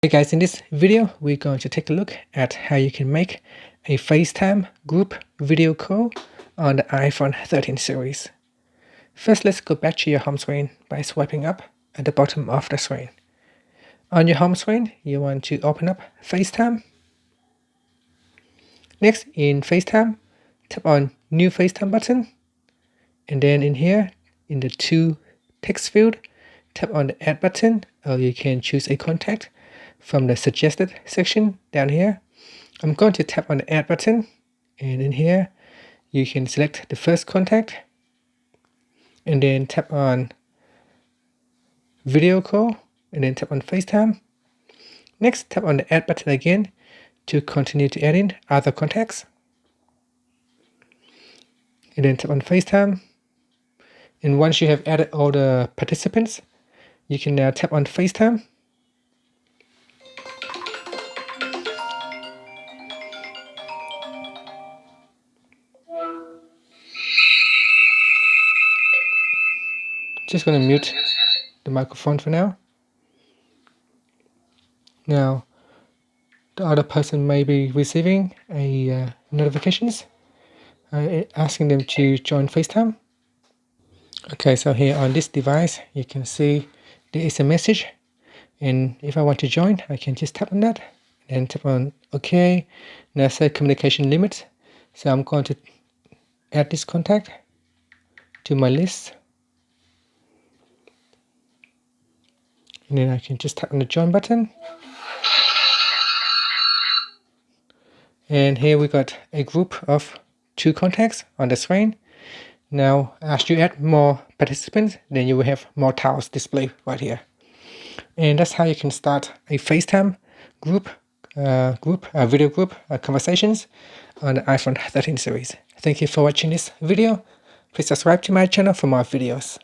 Hey guys, in this video we're going to take a look at how you can make a FaceTime group video call on the iPhone 13 series. First, let's go back to your home screen by swiping up at the bottom of the screen. On your home screen, you want to open up FaceTime. Next, in FaceTime, tap on New FaceTime button, and then in here, in the To text field, tap on the Add button, or you can choose a contact from the suggested section down here. I'm going to tap on the Add button, and in here you can select the first contact and then tap on Video Call and then tap on FaceTime. Next, tap on the Add button again to continue to add in other contacts, and then tap on FaceTime. And once you have added all the participants, you can now tap on FaceTime. Just going to mute the microphone for now. Now, the other person may be receiving a notifications asking them to join FaceTime. Okay, so here on this device, you can see there is a message, and if I want to join, I can just tap on that and tap on OK. Now say communication limit, so I'm going to add this contact to my list, and then I can just tap on the join button. And here we got a group of 2 contacts on the screen. Now, as you add more participants, then you will have more tiles displayed right here. And that's how you can start a FaceTime video group conversations on the iPhone 13 series. Thank you for watching this video. Please subscribe to my channel for more videos.